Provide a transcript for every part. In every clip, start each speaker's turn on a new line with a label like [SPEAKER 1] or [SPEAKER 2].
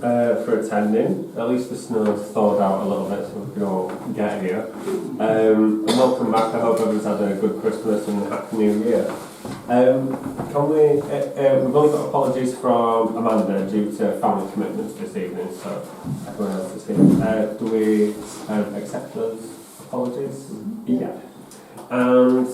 [SPEAKER 1] for attending. At least the snow's thawed out a little bit so we can all get here. And welcome back. I hope everyone's had a good Christmas and Happy New Year. We've only got apologies from Amanda due to family commitments this evening, so everyone else is here. Do we accept those apologies? Mm-hmm. Yeah. And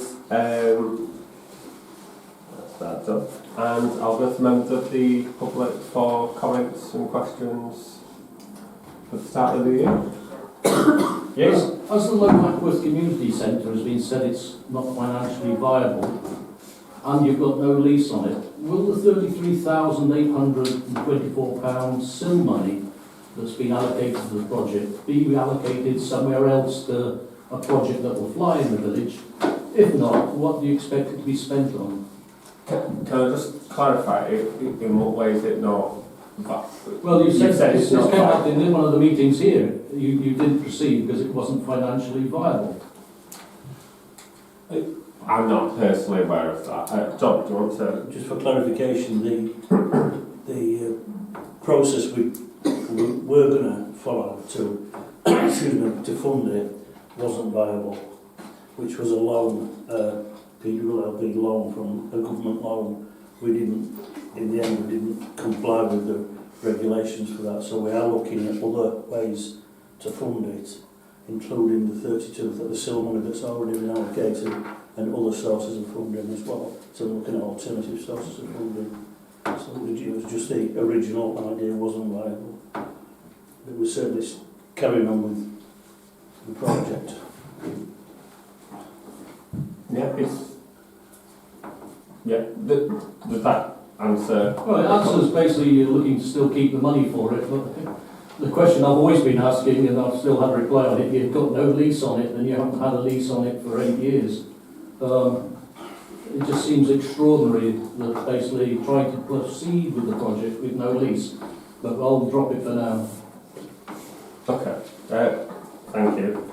[SPEAKER 1] that's that done. And I'll go to members of the public for comments and questions for the start of the year. Yes?
[SPEAKER 2] As the local Ackworth Community Centre has been said it's not financially viable and you've got no lease on it, will the £33,824 SIL money that's been allocated to the project be reallocated somewhere else to a project that will fly in the village? If not, what do you expect it to be spent on?
[SPEAKER 1] Can I just clarify, in what way is it not?
[SPEAKER 2] Well, you said
[SPEAKER 1] it's not
[SPEAKER 2] came up in one of the meetings here. You didn't proceed because it wasn't financially viable.
[SPEAKER 1] I'm not personally aware of that. John, do you want to?
[SPEAKER 3] Just for clarification, the process we were going to follow to to fund it wasn't viable, which was a loan. PWLB loan from a government loan. We didn't, in the end, we didn't comply with the regulations for that, so we are looking at other ways to fund it, including the 32, the SIL money that's already been allocated, and other sources of funding as well. So we're looking at alternative sources of funding. So it was just the original idea wasn't viable. But we're certainly carrying on with the project.
[SPEAKER 1] Does that answer?
[SPEAKER 2] Well, it answers basically you're looking to still keep the money for it, but the question I've always been asking, and I've still had a reply on it, you've got no lease on it, and you haven't had a lease on it for 8 years. It just seems extraordinary that basically trying to proceed with the project with no lease, but I'll drop it for now.
[SPEAKER 1] Okay, thank you.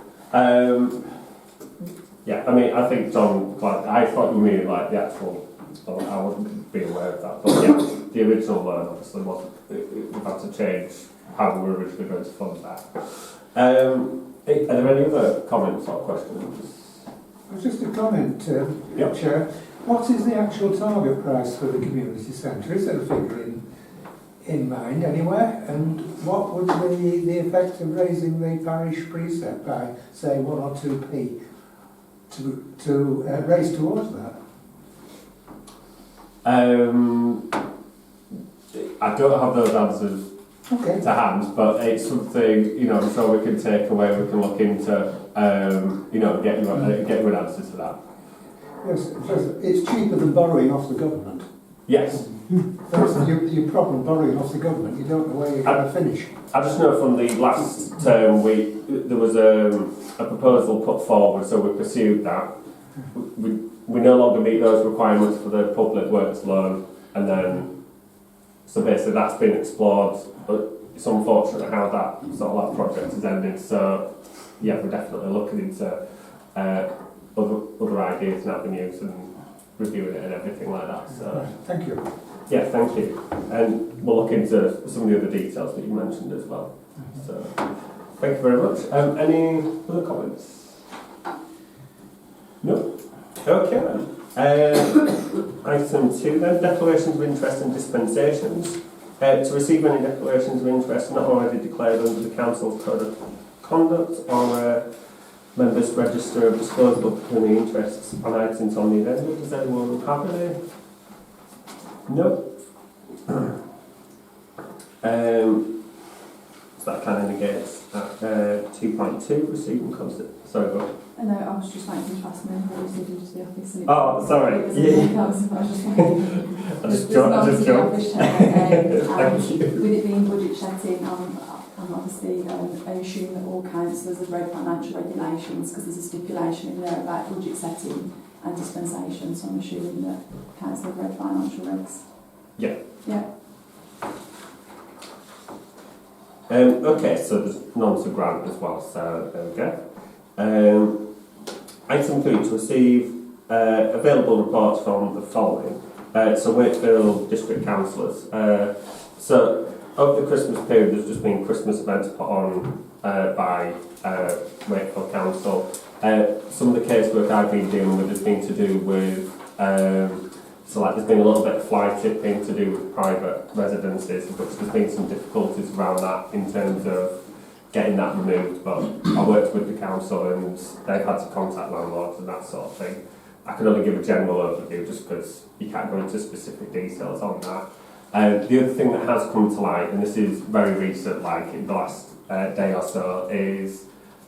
[SPEAKER 1] Yeah, I mean, I think John, I thought you mean like the actual, I wouldn't be aware of that, but yeah, the original loan obviously wasn't, we've had to change how we were originally going to fund that. Are there any other comments or questions?
[SPEAKER 4] Just a comment, Chair. What is the actual target price for the community centre? Is there a figure in mind anywhere? And what would be the effect of raising the parish precept by, say, 1 or 2p to raise towards that?
[SPEAKER 1] I don't have those answers to hand, but it's something, I'm sure we can take away, we can look into, get you an answer to that.
[SPEAKER 4] Yes, it's cheaper than borrowing off the government.
[SPEAKER 1] Yes.
[SPEAKER 4] That's your problem, borrowing off the government. You don't know where you're going to finish.
[SPEAKER 1] I just know from the last term, there was a proposal put forward, so we pursued that. We no longer meet those requirements for the public works loan, and then, so basically that's been explored, but it's unfortunate how that project has ended, so yeah, we're definitely looking into other ideas and avenues and reviewing it and everything like that. So
[SPEAKER 4] thank you.
[SPEAKER 1] Yeah, thank you. And we'll look into some of the other details that you mentioned as well. So thank you very much. Any other comments? No? Okay then. Item 2 then, declarations of interest and dispensations. To receive any declarations of interest not already declared under the Council's Code of Conduct or members register of disposal of pecuniary interests on items on the agenda. Does anyone have any? No. So that kind of negates that 2.2, receive and consider. Sorry, go on.
[SPEAKER 5] No, I was just waiting to ask me who was to the office. And
[SPEAKER 1] sorry.
[SPEAKER 5] Yeah. I just joked. With it being budget setting, I'm obviously, I assume that all councillors have read financial regulations because there's a stipulation in there about budget setting and dispensation, so I'm assuming that council have read financial regs.
[SPEAKER 1] Yeah.
[SPEAKER 5] Yeah.
[SPEAKER 1] Okay, so there's none to grant as well, so there we go. Item 3, to receive available reports from the following. So Wakefield District Councillors. So over the Christmas period, there's just been Christmas events put on by Wakefield Council. Some of the casework I've been dealing with has been to do with, so like there's been a little bit of fly tipping to do with private residences, but there's been some difficulties around that in terms of getting that removed. But I worked with the council and they've had to contact landlords and that sort of thing. I can only give a general overview just because you can't go into specific details on that. The other thing that has come to light, and this is very recent, like in the last day or so, is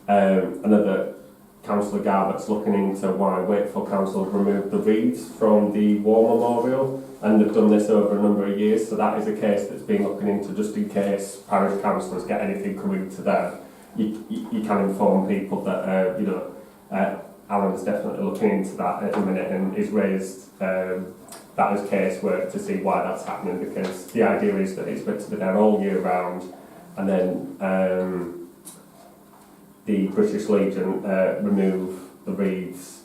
[SPEAKER 1] another councillor Garbutt's looking into why Wakefield Council have removed the wreaths from the War Memorial, and they've done this over a number of years, so that is a case that's been looking into just in case parish councillors get anything coming to them. You can inform people that, you know, Alan's definitely looking into that at the minute and is raised that as casework to see why that's happening, because the idea is that it's meant to be there all year round, and then the British Legion remove the wreaths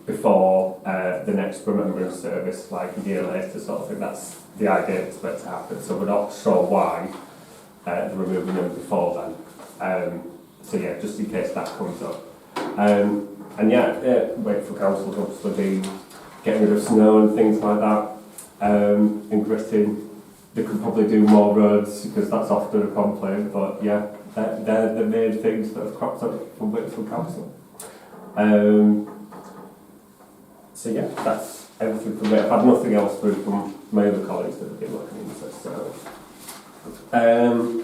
[SPEAKER 1] before the next remembrance service, like a year later sort of thing. That's the idea that's meant to happen, so we're not sure why they're removing them before then. So yeah, just in case that comes up. And yeah, Wakefield Council's obviously been getting rid of snow and things like that, and gritting. They could probably do more roads because that's often a complaint, but yeah, they're the main things that have cropped up from Wakefield Council. So yeah, that's everything from me. I've had nothing else through from my other colleagues that have been looking into it. So,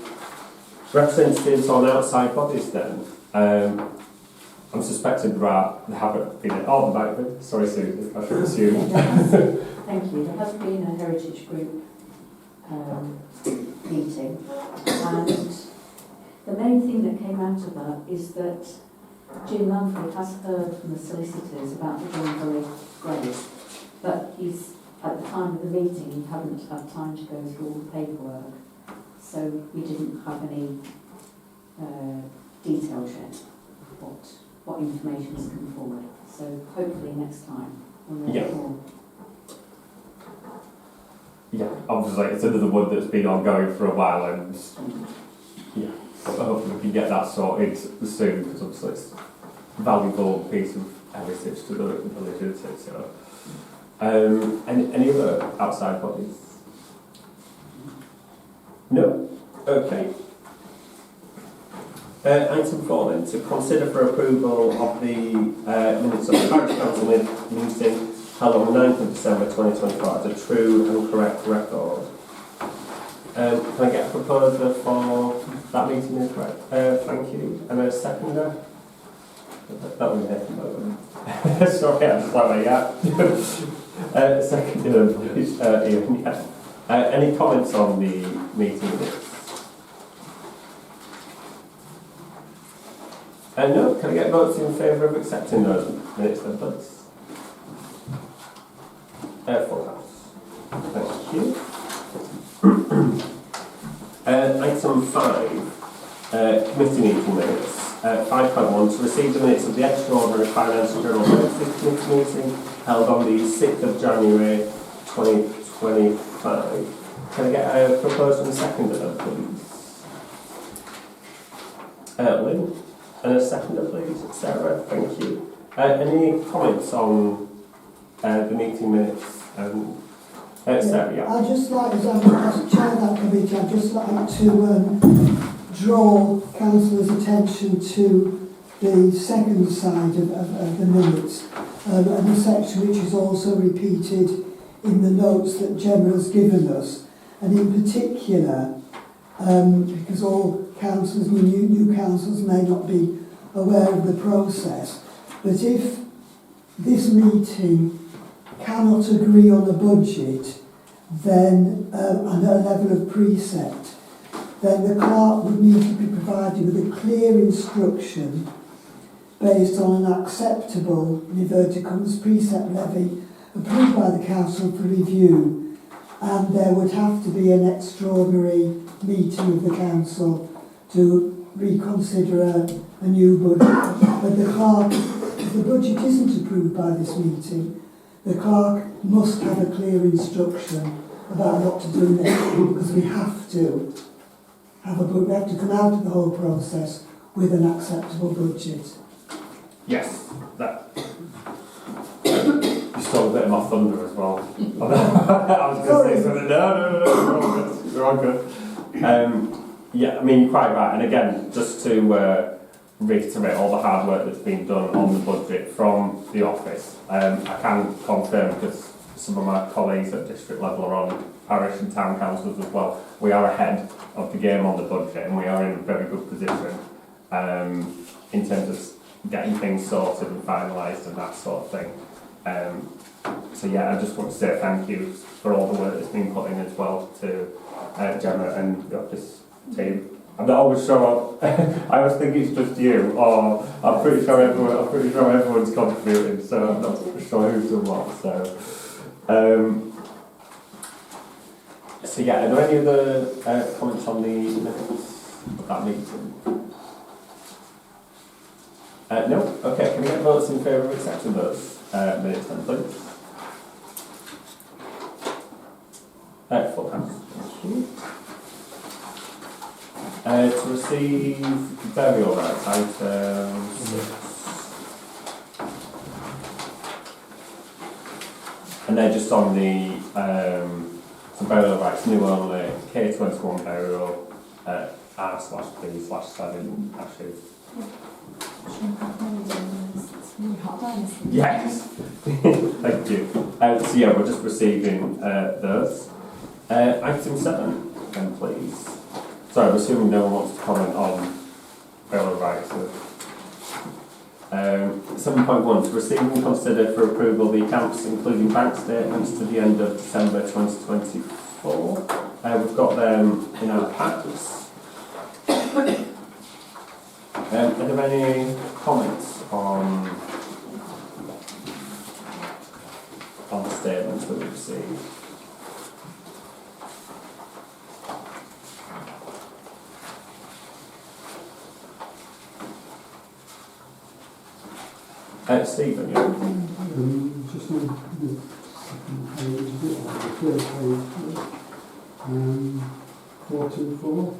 [SPEAKER 1] representatives on outside bodies then. I'm suspecting they haven't been at all about it. Sorry, Susan, I should assume.
[SPEAKER 6] Thank you. There has been a heritage group meeting, and the main thing that came out of that is that Jim Mumford has heard from the solicitors about the John Gully grave, but he's, at the time of the meeting, he hadn't had time to go through all the paperwork, so we didn't have any details yet what information has come forward. So hopefully next time we'll know more.
[SPEAKER 1] Yeah, obviously it's another one that's been ongoing for a while, and yeah, hopefully we can get that sorted soon, because obviously it's a valuable piece of heritage to the village, isn't it? So, any other outside bodies? No? Okay. Item 4 then, to consider for approval of the minutes of the Parish Council meeting held on the 9th of December 2024 as a true and correct record. Can I get a proposer for that meeting is correct? Thank you. And a seconder? That was it. Sorry, I just like that, yeah. Seconder, please. Ian, yeah. Any comments on the meeting minutes? No, can I get votes in favour of accepting those minutes then, please? Full house. Thank you. Item 5, committee meeting minutes. 5.1, to receive the minutes of the extraordinary Finance and General Services Committee meeting held on the 6th of January 2025. Can I get a proposal and seconder, please? Lynn? And a seconder, please. Sarah, thank you. Any comments on the meeting minutes? Sarah, yeah.
[SPEAKER 7] I'd just like, as chair of that committee, I'd just like to draw councillors' attention to the second side of the minutes, and the section which is also repeated in the notes that Gemma has given us, and in particular, because all councillors, new councillors may not be aware of the process, but if this meeting cannot agree on a budget, then and a level of precept, then the clerk would need to be provided with a clear instruction based on an acceptable, in inverted commas, precept levy approved by the council for review, and there would have to be an extraordinary meeting of the council to reconsider a new budget. But the clerk, if the budget isn't approved by this meeting, the clerk must have a clear instruction about what to do next, because we have to have a we have to come out of the whole process with an acceptable budget.
[SPEAKER 1] Yes, that. You stole a bit of my thunder as well. I was going to say something. No, we're all good. Yeah, I mean, you're quite right. And again, just to reiterate all the hard work that's been done on the budget from the office, I can confirm, because some of my colleagues at district level are on parish and town councils as well, we are ahead of the game on the budget, and we are in a very good position in terms of getting things sorted and finalised and that sort of thing. So yeah, I just want to say thank you for all the work that's been put in as well to Gemma and the office team. I'm not always sure. I always think it's just you, or I'm pretty sure everyone's contributing. So I'm not sure who's done what. So yeah, are there any other comments on the minutes of that meeting? No. Okay. Can we get votes in favour of accepting those minutes then, please? Full hands. To receive burial rights, item 6. And they're just on the burial rights, new only, K21 burial, R/B/7 ashes. Yes, thank you. So yeah, we're just receiving those. Item 7, then please. Sorry, I'm assuming no one wants to comment on burial rights. 7.1, to receive and consider for approval the accounts including bank statements to the end of December 2024. We've got them in our packs. Are there any comments on the statements that we've received? Stephen, yeah.
[SPEAKER 8] Just on the second page, a bit like the third page, 424.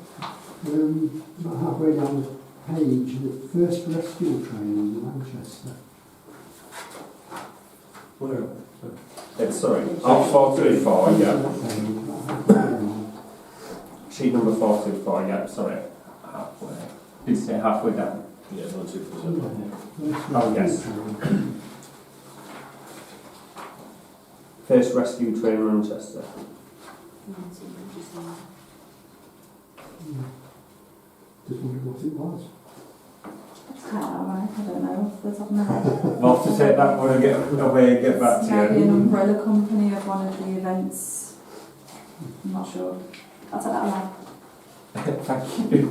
[SPEAKER 8] About halfway down the page, the first rescue training in Manchester.
[SPEAKER 3] Where?
[SPEAKER 1] Sorry, 424, yeah.
[SPEAKER 8] That page,
[SPEAKER 1] Sheet number 424, yeah, sorry. Halfway. Did you say halfway down?
[SPEAKER 3] Yeah, not 2%.
[SPEAKER 1] Oh, yes. First rescue train in Manchester.
[SPEAKER 8] Just wondered what it was.
[SPEAKER 5] I don't know off the top of my head.
[SPEAKER 1] We'll have to take that one and get away and get back to
[SPEAKER 5] Maybe an
[SPEAKER 1] you.
[SPEAKER 5] umbrella company of one of the events. I'm not sure. I'll take that away.
[SPEAKER 1] Thank you.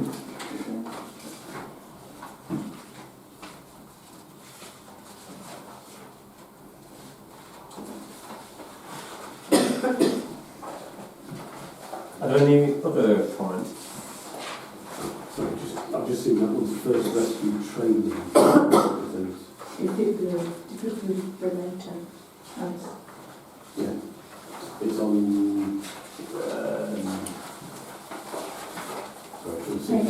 [SPEAKER 1] Are there any other comments?
[SPEAKER 8] Sorry, I've just seen that one's first rescue training. Things.
[SPEAKER 6] Is it the relator?
[SPEAKER 8] Yeah. It's on. Sorry,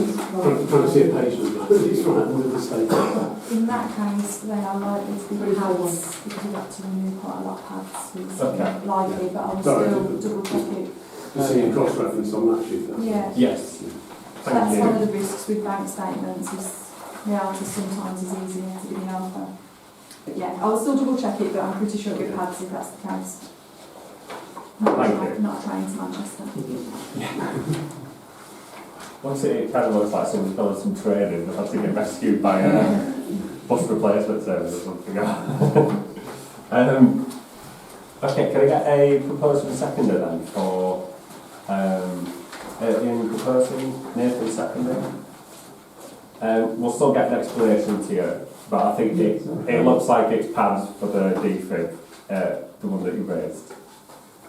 [SPEAKER 8] trying to see a page number. It's right under the statement.
[SPEAKER 5] In that case, they are likely to be pads, because we've had to remove quite a lot of pads recently.
[SPEAKER 1] Okay.
[SPEAKER 5] Likely, but I'll
[SPEAKER 8] Sorry.
[SPEAKER 5] still double check it.
[SPEAKER 8] You see a cross-reference on that sheet. That's
[SPEAKER 5] Yeah.
[SPEAKER 1] Yes. Thank
[SPEAKER 5] That's
[SPEAKER 1] you.
[SPEAKER 5] one of the risks with bank statements, is reality sometimes is easier to give an alpha. But yeah, I'll still double check it, but I'm pretty sure it'll be pads if that's the case.
[SPEAKER 1] Thank you.
[SPEAKER 5] Not a train to Manchester.
[SPEAKER 1] Once it kind of looks like someone's done some training, they've had to get rescued by a bus replacement service or something. Okay, can I get a proposer and seconder then for Ian proposing, Nathan seconding? We'll still get an explanation to you, but I think it looks like it's pads for the defib, the one that you raised.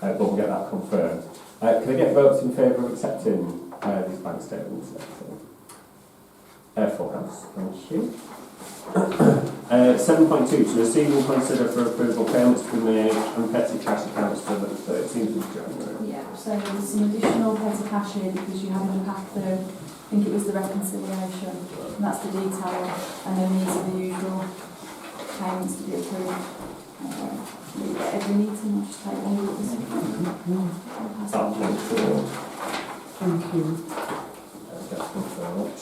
[SPEAKER 1] But we'll get that confirmed. Can I get votes in favour of accepting these bank statements? Full house, thank you. 7.2, to receive and consider for approval payments to be made and petty cash accounts for the 13th of January.
[SPEAKER 5] Yeah, so there's some additional petty cash here because you have in the pack there, I think it was the reconciliation, and that's the detail, and then these are the usual payments to be approved. Every meeting, I'll just take one of this. I'll pass it on.
[SPEAKER 7] Thank you.
[SPEAKER 1] Thank you very much.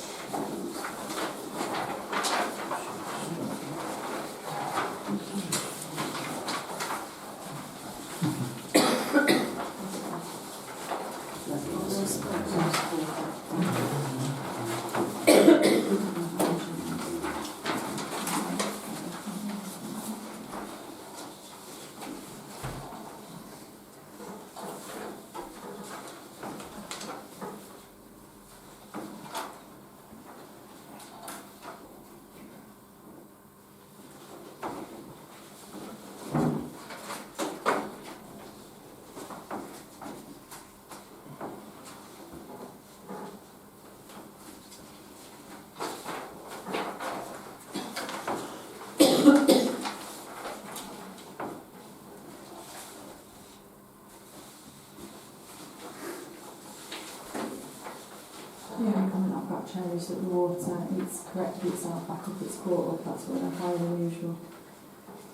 [SPEAKER 5] The only comment I've got, Chair, is that the water, it's corrected itself back up, it's caught up, that's what they're higher than usual.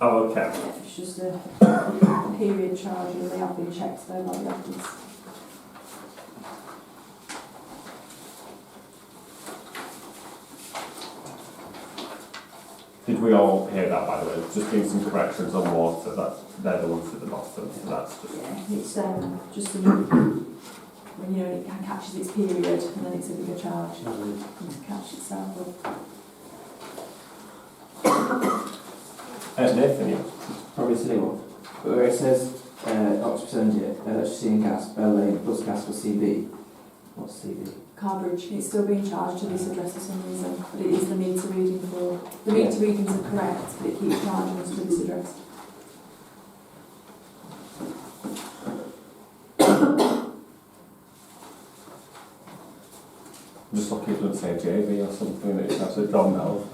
[SPEAKER 1] Oh, okay.
[SPEAKER 5] Yeah, it's just a period charge, and they have been checked though by the office.
[SPEAKER 1] Did we all hear that, by the way? Just doing some corrections on water, they're the ones at the bottom, so that's just...
[SPEAKER 5] Yeah, it's just some, when you know it catches its period, and then it's a bigger charge to catch itself up.
[SPEAKER 1] Nathan, yeah.
[SPEAKER 9] Probably silly one. But where it says Oxford electricity and gas, Bell Lane plus gas for CB. What's CB?
[SPEAKER 5] Carbridge, it's still being charged to this address for some reason, but it is the meter reading for... The meter readings are correct, but it keeps charging us to this address.
[SPEAKER 1] I'm just lucky it doesn't say JV or something, it's actually John Bell.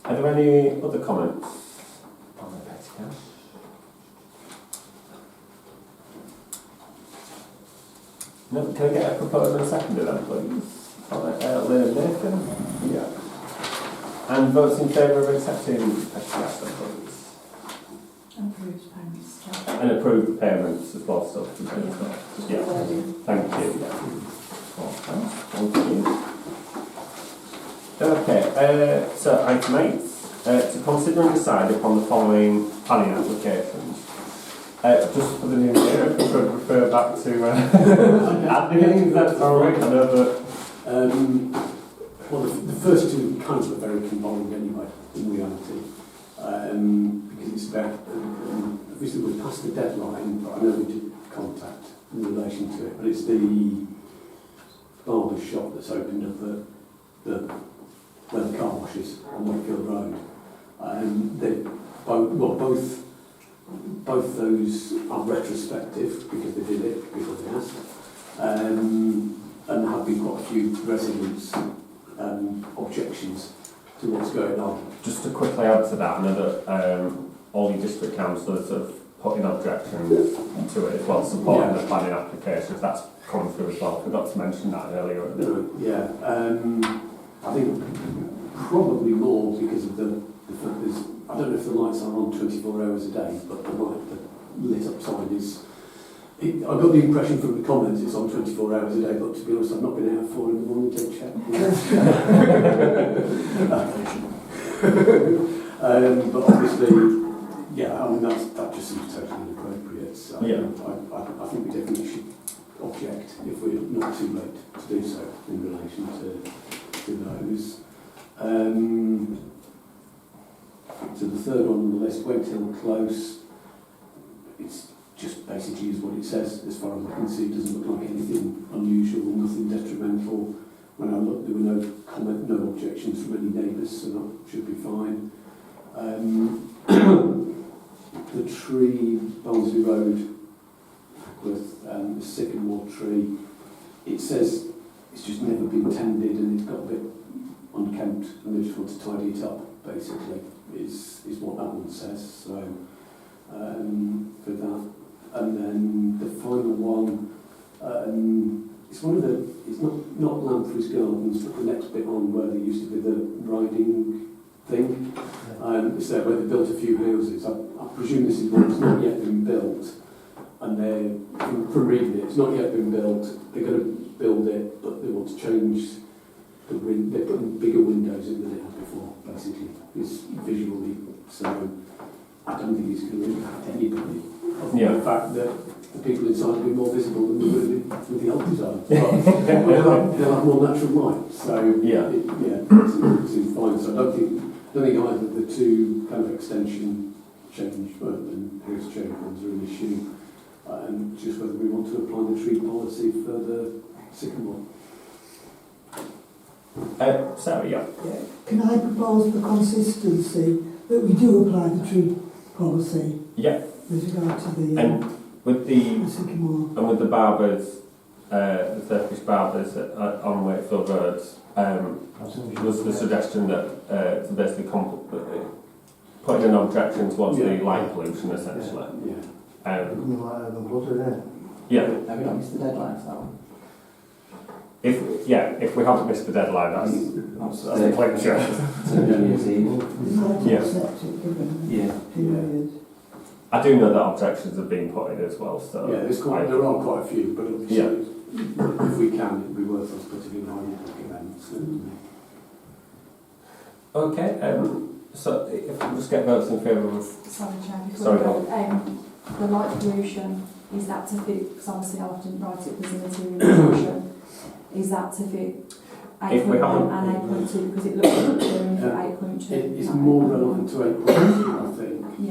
[SPEAKER 1] Are there any other comments on the petty cash? No, can I get a proposal and seconder then, please? Lynn and Nathan? Yeah. And votes in favour of accepting petty cash then, please?
[SPEAKER 5] Approved payments, Chair.
[SPEAKER 1] And approve the payments as well, so to pay as well.
[SPEAKER 5] Just
[SPEAKER 1] Yeah.
[SPEAKER 5] the wording.
[SPEAKER 1] Thank you. Okay, thank you. Okay, so item 8, to consider and decide upon the following planning applications. Just for the new year, if we could refer back to admin, that's all right. I know that.
[SPEAKER 10] Well, the first two kinds are very combined anyway, in reality, because it's about, obviously we're past the deadline, but I know we did contact in relation to it, but it's the barber shop that's opened up where the car wash is on Wakefield Road. They both those are retrospective because they did it before they asked, and there have been quite a few residents' objections to what's going on.
[SPEAKER 1] Just to quickly add to that, I know that all your district councillors have put in objections to it as well, supporting the planning applications. That's come through as well. I forgot to mention that earlier.
[SPEAKER 10] I think probably more because of the fact there's, I don't know if the lights are on 24 hours a day, but the lit up sign is... I got the impression from the comments it's on 24 hours a day, but to be honest, I've not been out at 4 in the morning to check. But obviously, yeah, I mean, that just seems totally inappropriate. So I think we definitely should object if we're not too late to do so in relation to those. So the third one on the list, Wakefield Close, it's just basically is what it says as far as I can see. It doesn't look like anything unusual, nothing detrimental. When I looked, there were no comment, no objections from any neighbours, so that should be fine. The the tree, Barnsley Road, Ackworth, the sycamore tree, it says it's just never been tended and it's got a bit unkempt and they just want to tidy it up, basically, is what that one says. So, for that. And then the final one, it's one of the, it's not Lamprey's Gardens, but the next bit on where there used to be the riding thing. It's there where they built a few houses. I presume this is one that's not yet been built, and they're, from reading it, it's not yet been built. They're going to build it, but they want to change the they're putting bigger windows in than they had before, basically. It's visually, so I don't think it's going to impact anybody.
[SPEAKER 1] Yeah.
[SPEAKER 10] The fact that the people inside will be more visible than with the old design. But they'll have more natural light, so
[SPEAKER 1] Yeah.
[SPEAKER 10] it's fine. So I don't think either the two kind of extension change and house change ones are an issue, and just whether we want to apply the tree policy for the sycamore.
[SPEAKER 1] Sarah, yeah.
[SPEAKER 7] Can I propose for consistency that we do apply the tree policy
[SPEAKER 1] Yeah.
[SPEAKER 7] with regard to the
[SPEAKER 1] And with the
[SPEAKER 7] sycamore?
[SPEAKER 1] and with the barbers, the Turkish barbers on Wakefield Road, was the suggestion that to basically putting an objection towards the light pollution, essentially.
[SPEAKER 10] Yeah.
[SPEAKER 1] Yeah.
[SPEAKER 9] Have we not missed the deadline for that one?
[SPEAKER 1] If we haven't missed the deadline, that's the clincher.
[SPEAKER 9] So New Year's Eve.
[SPEAKER 7] We might
[SPEAKER 1] Yeah.
[SPEAKER 7] accept it given the
[SPEAKER 9] Yeah.
[SPEAKER 7] period.
[SPEAKER 1] I do know that objections have been put in as well, so
[SPEAKER 10] Yeah, there are quite a few, but obviously,
[SPEAKER 1] Yeah.
[SPEAKER 10] if we can, it'd be worth us putting in writing again, certainly.
[SPEAKER 1] Okay. So if we just get votes in favour of
[SPEAKER 5] Sorry, Chair, before
[SPEAKER 1] Sorry,
[SPEAKER 5] we go, the light pollution, is that to fit, because obviously I often write it as a material section, is that to fit
[SPEAKER 1] If we
[SPEAKER 5] 8.1
[SPEAKER 1] haven't-
[SPEAKER 5] and 8.2, because it looks like it's doing for 8.2?
[SPEAKER 10] It's more relevant to 8.2, I think.